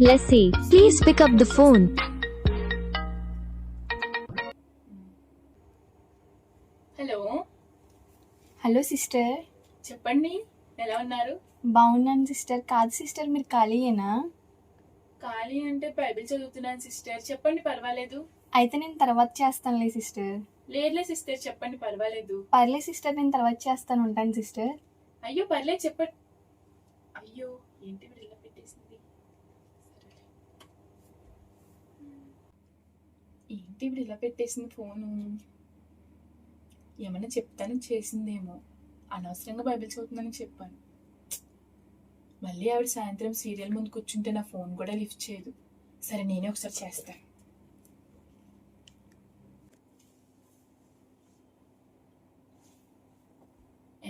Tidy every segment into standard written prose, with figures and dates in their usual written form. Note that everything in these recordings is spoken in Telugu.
Leslie, please pick up the phone. Hello hello sister. చెప్పండి, ఎలా ఉన్నారు? బాగున్నాను సిస్టర్. కాదు సిస్టర్, మీరు ఖాళీయేనా? ఖాళీ అంటే బైబిల్ చదువుతున్నాను సిస్టర్. చెప్పండి, పర్వాలేదు. అయితే నేను తర్వాత చేస్తానులే సిస్టర్. లేదులే సిస్టర్, చెప్పండి, పర్వాలేదు. పర్లేదు సిస్టర్, నేను తర్వాత చేస్తాను. ఉంటాను సిస్టర్. అయ్యో పర్లేదు, చెప్పండి. అయ్యో, ఏంటి వీడు ఇలా పెట్టేసింది? సరేలే. ఏంటి వీడు ఇలా పెట్టేసింది ఫోను? ఏమన్నా చెప్తాను చేసిందేమో. అనవసరంగా బైబిల్ చదువుతుందని చెప్పాను. మళ్ళీ ఆవిడ సాయంత్రం సీరియల్ ముందు కూర్చుంటే నా ఫోన్ కూడా లిఫ్ట్ చేయదు. సరే, నేనే ఒకసారి చేస్తాను.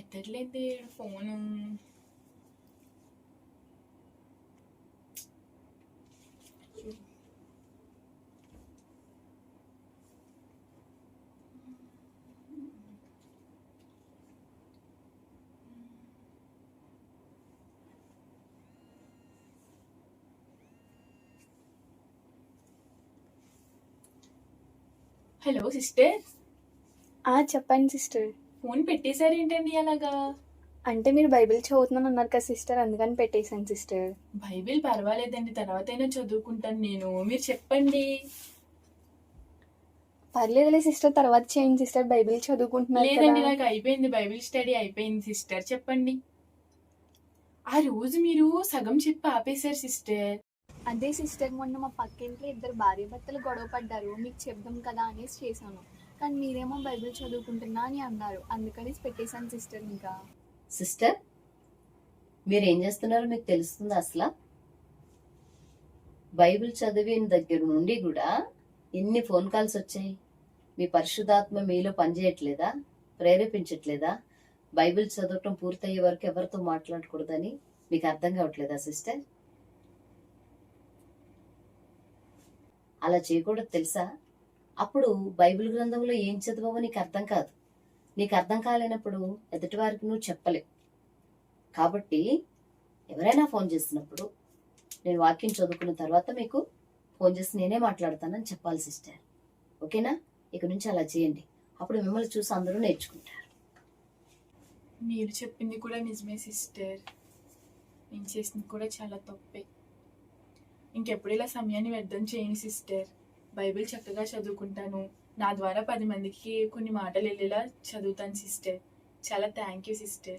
ఎత్తట్లేదు ఫోను. హలో సిస్టర్, చెప్పండి సిస్టర్. ఫోన్ పెట్టేశారు ఏంటండి అలాగా? అంటే మీరు బైబిల్ చదువుతున్నాను అన్నారు కదా సిస్టర్, అందుకని పెట్టేశాను సిస్టర్. బైబిల్ పర్వాలేదండి, తర్వాత అయినా చదువుకుంటాను నేను. మీరు చెప్పండి. పర్లేదులే సిస్టర్, తర్వాత చేయండి సిస్టర్. బైబిల్ చదువుకుంటున్నారు లేదండి, కదా. నాకు అయిపోయింది, బైబిల్ స్టడీ అయిపోయింది సిస్టర్. చెప్పండి. ఆ రోజు మీరు సగం చెప్పి ఆపేశారు సిస్టర్. అదే సిస్టర్, మొన్న మా పక్కింట్లో ఇద్దరు భార్య భర్తలు గొడవ పడ్డారు. మీకు చెప్దాం కదా అనేసి చేశాను. కానీ మీరేమో బైబిల్ చదువుకుంటున్నా అని అన్నారు, అందుకని పెట్టేశాను సిస్టర్. ఇంకా సిస్టర్, మీరు ఏం చేస్తున్నారో మీకు తెలుస్తుందా? అసలు బైబిల్ చదివిన దగ్గర నుండి కూడా ఎన్ని ఫోన్ కాల్స్ వచ్చాయి. మీ పరిశుద్ధాత్మ మీలో పనిచేయట్లేదా? ప్రేరేపించట్లేదా? బైబిల్ చదవటం పూర్తయ్యే వరకు ఎవరితో మాట్లాడకూడదని మీకు అర్థం కావట్లేదా సిస్టర్? అలా చేయకూడదు తెలుసా? అప్పుడు బైబిల్ గ్రంథంలో ఏం చదవవో నీకు అర్థం కాదు. నీకు అర్థం కాలేనప్పుడు ఎదుటి వారికి నువ్వు చెప్పలేవు. కాబట్టి ఎవరైనా ఫోన్ చేసినప్పుడు నేను వాక్యం చదువుకున్న తర్వాత మీకు ఫోన్ చేసి నేనే మాట్లాడతానని చెప్పాలి సిస్టర్. ఓకేనా? ఇక నుంచి అలా చేయండి. అప్పుడు మిమ్మల్ని చూసి అందరూ నేర్చుకుంటారు. మీరు చెప్పింది కూడా నిజమే సిస్టర్. నేను చేసింది కూడా చాలా తప్పే. ఇంకెప్పుడు ఇలా సమయాన్ని వ్యర్థం చేయను సిస్టర్. బైబిల్ చక్కగా చదువుకుంటాను. నా ద్వారా 10 మందికి కొన్ని మాటలు వెళ్ళేలా చదువుతాను సిస్టర్. చాలా థ్యాంక్ యూ సిస్టర్.